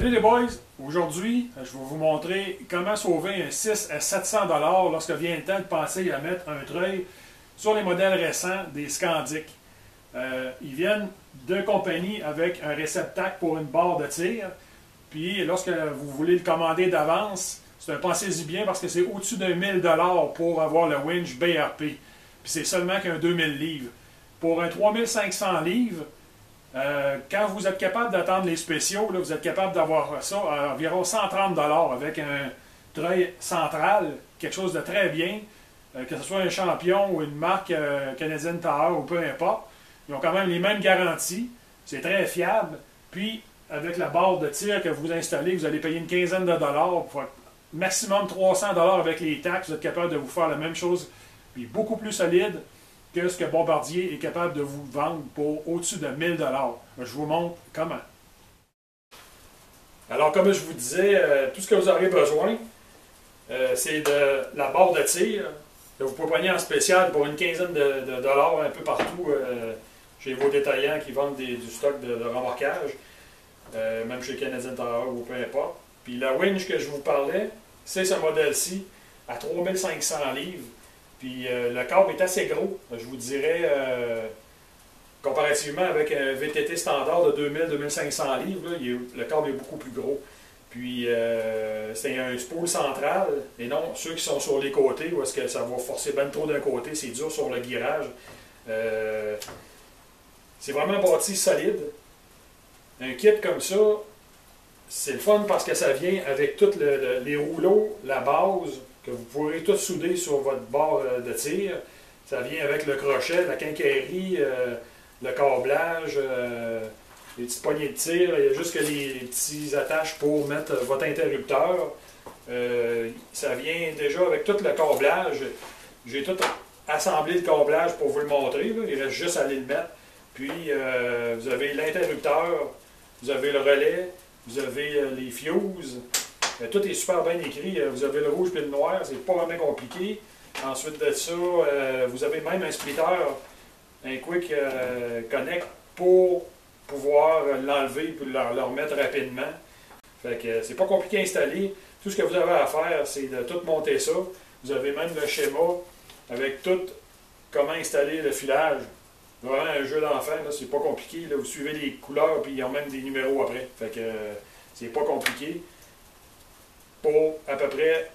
Salut les boys! Aujourd'hui, je vais vous montrer comment sauver un 6 à 700 $ lorsque vient le temps de penser à mettre un treuil sur les modèles récents des Scandic. Ils viennent de compagnie avec un réceptacle pour une barre de tir. Puis lorsque vous voulez le commander d'avance, c'est un pensez-y bien parce que c'est au-dessus de 1000 $ pour avoir le winch BRP. Puis c'est seulement qu'un 2000 livres. Pour un 3500 livres, quand vous êtes capable d'attendre les spéciaux, là, vous êtes capable d'avoir ça à environ 130 $ avec un treuil central, quelque chose de très bien, que ce soit un Champion ou une marque Canadian Tower ou peu importe. Ils ont quand même les mêmes garanties, c'est très fiable. Puis, avec la barre de tir que vous installez, vous allez payer une quinzaine de dollars, pour maximum 300 $ avec les taxes, vous êtes capable de vous faire la même chose, puis beaucoup plus solide que ce que Bombardier est capable de vous vendre pour au-dessus de 1000 $. Je vous montre comment. Alors, comme je vous disais, tout ce que vous aurez besoin, c'est de la barre de tir que vous pouvez prendre en spécial pour une quinzaine de dollars un peu partout chez vos détaillants qui vendent du stock de remorquage, même chez Canadian Tower ou peu importe. Puis la winch que je vous parlais, c'est ce modèle-ci à 3500 livres. Puis le câble est assez gros, je vous dirais, comparativement avec un VTT standard de 2000-2500 livres, là, le câble est beaucoup plus gros. Puis c'est un spool central, et non ceux qui sont sur les côtés, où est-ce que ça va forcer bien trop d'un côté, c'est dur sur le guirage. C'est vraiment bâti solide. Un kit comme ça, c'est le fun parce que ça vient avec tous les rouleaux, la base, que vous pourrez tout souder sur votre barre de tir. Ça vient avec le crochet, la quincaillerie, le câblage, les petites poignées de tir. Il y a juste que les petits attaches pour mettre votre interrupteur. Ça vient déjà avec tout le câblage. J'ai tout assemblé le câblage pour vous le montrer. Là. Il reste juste à aller le mettre. Puis vous avez l'interrupteur, vous avez le relais, vous avez les fuses. Tout est super bien écrit. Vous avez le rouge et le noir, c'est pas vraiment compliqué. Ensuite de ça, vous avez même un splitter, un Quick Connect pour pouvoir l'enlever et le remettre rapidement. Fait que c'est pas compliqué à installer. Tout ce que vous avez à faire, c'est de tout monter ça. Vous avez même le schéma avec tout comment installer le filage. Vraiment un jeu d'enfant, c'est pas compliqué. Là. Vous suivez les couleurs puis ils ont même des numéros après. Fait que c'est pas compliqué. Pour à peu près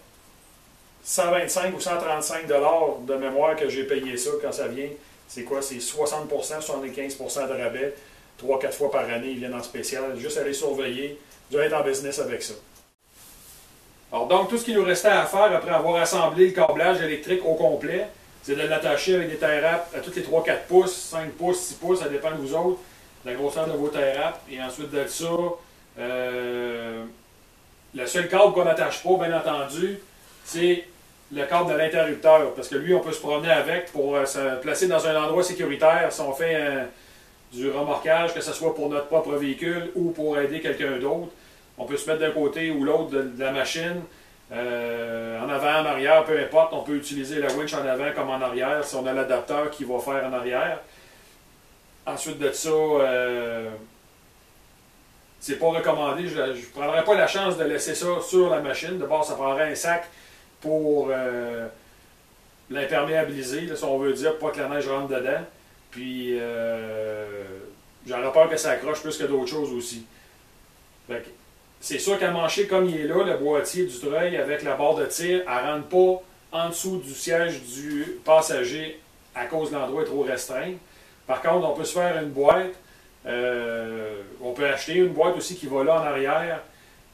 125 ou 135 $ de mémoire que j'ai payé ça quand ça vient. C'est quoi? C'est 60%, 75% de rabais. 3-4 fois par année, ils viennent en spécial. Juste aller surveiller. Vous allez être en business avec ça. Alors donc, tout ce qu'il nous restait à faire après avoir assemblé le câblage électrique au complet, c'est de l'attacher avec des tie wraps à toutes les 3-4 pouces, 5 pouces, 6 pouces, ça dépend de vous autres, de la grosseur de vos tie wraps. Et ensuite de ça, le seul câble qu'on n'attache pas, bien entendu, c'est le câble de l'interrupteur. Parce que lui, on peut se promener avec pour se placer dans un endroit sécuritaire si on fait du remorquage, que ce soit pour notre propre véhicule ou pour aider quelqu'un d'autre. On peut se mettre d'un côté ou l'autre de la machine, en avant, en arrière, peu importe. On peut utiliser la winch en avant comme en arrière si on a l'adapteur qui va faire en arrière. Ensuite de ça, c'est pas recommandé. Je ne prendrais pas la chance de laisser ça sur la machine. D'abord, ça prendrait un sac pour l'imperméabiliser, si on veut dire, pour pas que la neige rentre dedans. Puis, j'aurais peur que ça accroche plus que d'autres choses aussi. C'est sûr qu'à mancher comme il est là, le boîtier du treuil avec la barre de tir, elle ne rentre pas en dessous du siège du passager à cause de l'endroit est trop restreint. Par contre, on peut se faire une boîte. On peut acheter une boîte aussi qui va là en arrière.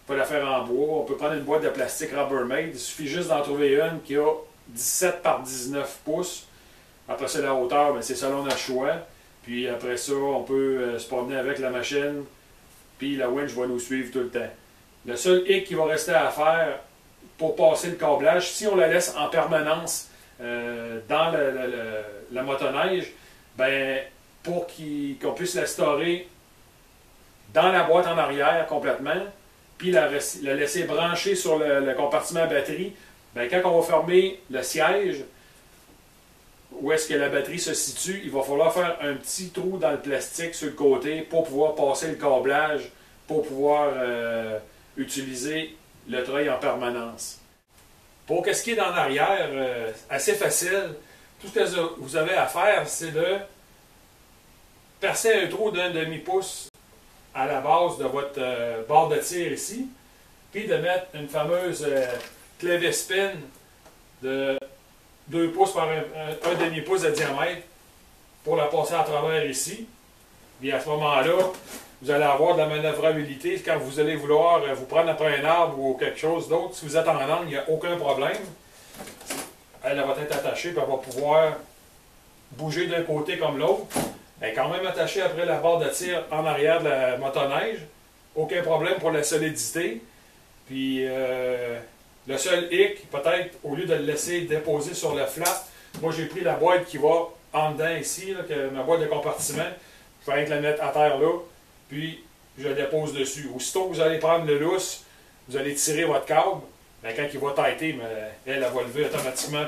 On peut la faire en bois. On peut prendre une boîte de plastique Rubbermaid. Il suffit juste d'en trouver une qui a 17 par 19 pouces. Après ça, la hauteur, c'est selon notre choix. Puis après ça, on peut se promener avec la machine. Puis la winch va nous suivre tout le temps. Le seul hic qui va rester à faire pour passer le câblage, si on la laisse en permanence dans la motoneige, ben, pour qu'on puisse la storer dans la boîte en arrière complètement, puis la laisser brancher sur le compartiment à batterie, ben, quand on va fermer le siège, où est-ce que la batterie se situe, il va falloir faire un petit trou dans le plastique sur le côté pour pouvoir passer le câblage pour pouvoir utiliser le treuil en permanence. Pour ce qui est en arrière, assez facile. Tout ce que vous avez à faire, c'est de percer un trou d'un demi-pouce à la base de votre barre de tir ici, puis de mettre une fameuse clé-spin de 2 pouces par un demi-pouce de diamètre pour la passer à travers ici. Puis à ce moment-là, vous allez avoir de la manœuvrabilité quand vous allez vouloir vous prendre après un arbre ou quelque chose d'autre. Si vous êtes en angle, il n'y a aucun problème. Elle va être attachée, puis elle va pouvoir bouger d'un côté comme l'autre. Elle est quand même attachée après la barre de tir en arrière de la motoneige. Aucun problème pour la solidité. Puis le seul hic, peut-être, au lieu de le laisser déposer sur le flat, moi j'ai pris la boîte qui va en dedans ici, là, ma boîte de compartiment. Je vais la mettre à terre là, puis je le dépose dessus. Aussitôt que vous allez prendre le lousse, vous allez tirer votre câble. Bien, quand il va têter, elle va lever automatiquement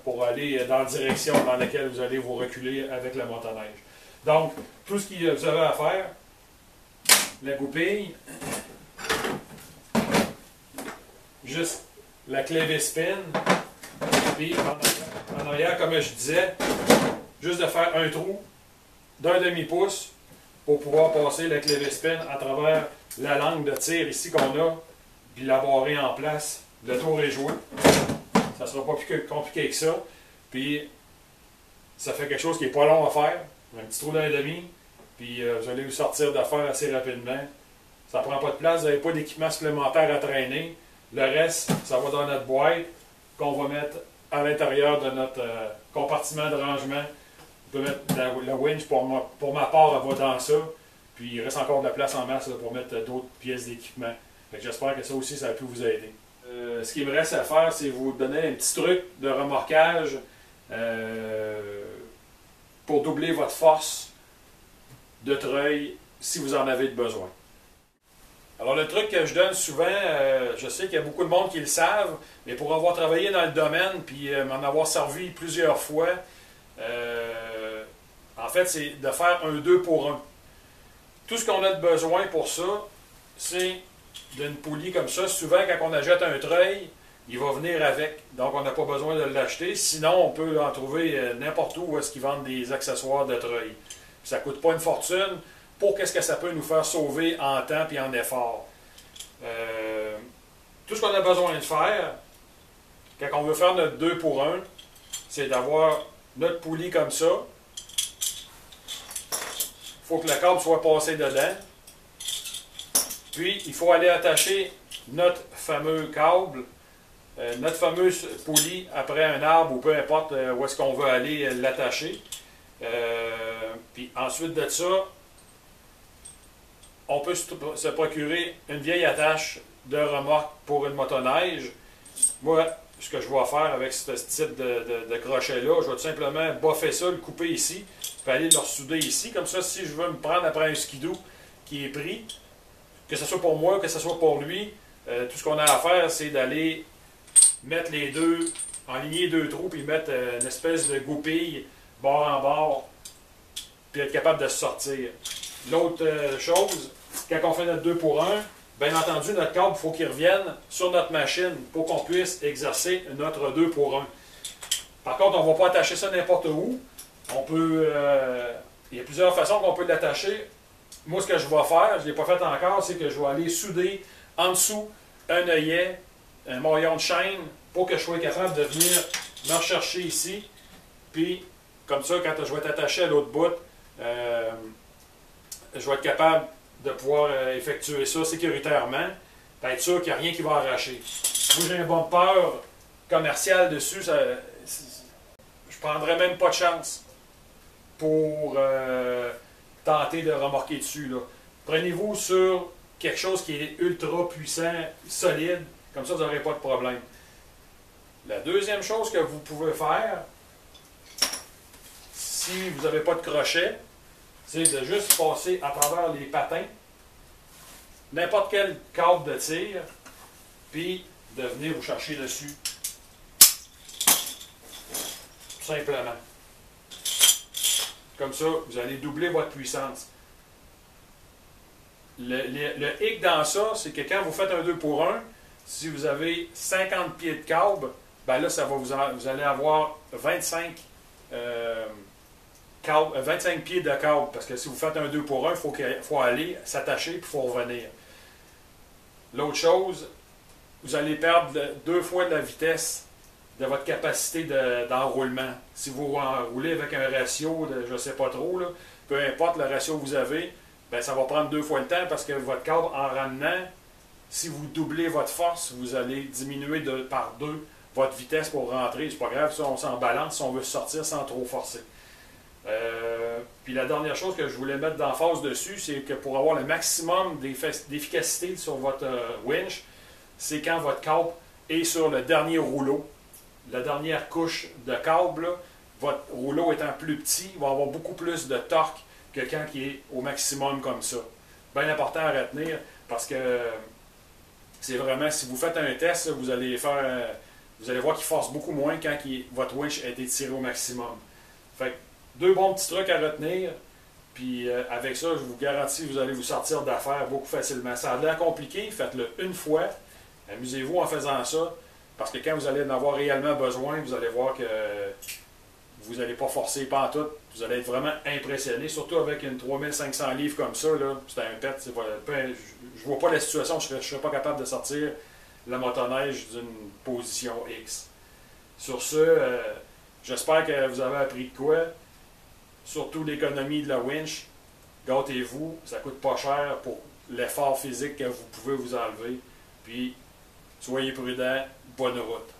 pour aller dans la direction dans laquelle vous allez vous reculer avec la motoneige. Donc, tout ce que vous avez à faire, la goupille, juste la clé V-spin, puis en arrière, comme je disais, juste de faire un trou d'un demi-pouce pour pouvoir passer la clé V-spin à travers la langue de tir ici qu'on a, puis la barrer en place. Le tour est joué. Ça ne sera pas plus compliqué que ça. Puis, ça fait quelque chose qui n'est pas long à faire. Un petit trou d'un demi, puis vous allez vous sortir d'affaires assez rapidement. Ça ne prend pas de place, vous n'avez pas d'équipement supplémentaire à traîner. Le reste, ça va dans notre boîte qu'on va mettre à l'intérieur de notre compartiment de rangement. On peut mettre la winch, pour ma part, elle va dans ça. Puis il reste encore de la place en masse là, pour mettre d'autres pièces d'équipement. J'espère que ça aussi, ça a pu vous aider. Ce qu'il me reste à faire, c'est vous donner un petit truc de remorquage pour doubler votre force de treuil si vous en avez besoin. Alors le truc que je donne souvent, je sais qu'il y a beaucoup de monde qui le savent, mais pour avoir travaillé dans le domaine puis m'en avoir servi plusieurs fois, en fait c'est de faire un 2 pour 1. Tout ce qu'on a de besoin pour ça, c'est d'une poulie comme ça. Souvent quand on achète un treuil, il va venir avec, donc on n'a pas besoin de l'acheter. Sinon, on peut en trouver n'importe où est-ce qu'ils vendent des accessoires de treuil. Ça ne coûte pas une fortune. Pour qu'est-ce que ça peut nous faire sauver en temps et en effort. Tout ce qu'on a besoin de faire, quand on veut faire notre 2 pour 1, c'est d'avoir notre poulie comme ça. Il faut que le câble soit passé dedans. Puis, il faut aller attacher notre fameux câble, notre fameuse poulie après un arbre ou peu importe où est-ce qu'on veut aller l'attacher. Puis ensuite de ça, on peut se procurer une vieille attache de remorque pour une motoneige. Moi, ce que je vais faire avec ce type de crochet-là, je vais tout simplement boffer ça, le couper ici, puis aller le ressouder ici. Comme ça, si je veux me prendre après un skidoo qui est pris, que ce soit pour moi, que ce soit pour lui, tout ce qu'on a à faire, c'est d'aller mettre les deux, enligner 2 trous, puis mettre une espèce de goupille bord en bord, puis être capable de se sortir. L'autre chose, quand on fait notre 2 pour 1, bien entendu, notre câble, il faut qu'il revienne sur notre machine pour qu'on puisse exercer notre 2 pour 1. Par contre, on ne va pas attacher ça n'importe où. On peut, il y a plusieurs façons qu'on peut l'attacher. Moi, ce que je vais faire, je ne l'ai pas fait encore, c'est que je vais aller souder en dessous un œillet, un maillon de chaîne, pour que je sois capable de venir me rechercher ici. Puis, comme ça, quand je vais être attaché à l'autre bout, je vais être capable de pouvoir effectuer ça sécuritairement, pour être sûr qu'il n'y a rien qui va arracher. Moi, j'ai un bumper commercial dessus, je ne prendrais même pas de chance pour tenter de remorquer dessus. Prenez-vous sur quelque chose qui est ultra puissant, solide, comme ça vous n'aurez pas de problème. La deuxième chose que vous pouvez faire, si vous n'avez pas de crochet, c'est de juste passer à travers les patins, n'importe quel câble de tir, puis de venir vous chercher dessus. Tout simplement. Comme ça, vous allez doubler votre puissance. Le hic dans ça, c'est que quand vous faites un 2 pour 1, si vous avez 50 pieds de câble, ben là, vous allez avoir 25 pieds de câble. Parce que si vous faites un 2 pour 1, il faut aller s'attacher et il faut revenir. L'autre chose, vous allez perdre 2 fois de la vitesse de votre capacité d'enroulement. Si vous enroulez avec un ratio de je ne sais pas trop, là, peu importe le ratio que vous avez, ben, ça va prendre 2 fois le temps parce que votre câble, en ramenant, si vous doublez votre force, vous allez diminuer par 2 votre vitesse pour rentrer. C'est pas grave, ça, on s'en balance si on veut sortir sans trop forcer. Puis la dernière chose que je voulais mettre d'emphase dessus, c'est que pour avoir le maximum d'efficacité sur votre winch, c'est quand votre câble est sur le dernier rouleau, la dernière couche de câble, là, votre rouleau étant plus petit, il va avoir beaucoup plus de torque que quand il est au maximum comme ça. Bien important à retenir parce que c'est vraiment, si vous faites un test, vous allez voir qu'il force beaucoup moins quand votre winch a été tiré au maximum. Fait que 2 bons petits trucs à retenir, puis avec ça, je vous garantis que vous allez vous sortir d'affaires beaucoup facilement. Ça a l'air compliqué, faites-le une fois, amusez-vous en faisant ça, parce que quand vous allez en avoir réellement besoin, vous allez voir que vous n'allez pas forcer pantoute, vous allez être vraiment impressionné, surtout avec une 3500 livres comme ça, c'est un pet, je vois pas la situation, je ne serais pas capable de sortir la motoneige d'une position X. Sur ce, j'espère que vous avez appris de quoi, surtout l'économie de la winch, gâtez-vous, ça coûte pas cher pour l'effort physique que vous pouvez vous enlever, puis soyez prudents, bonne route.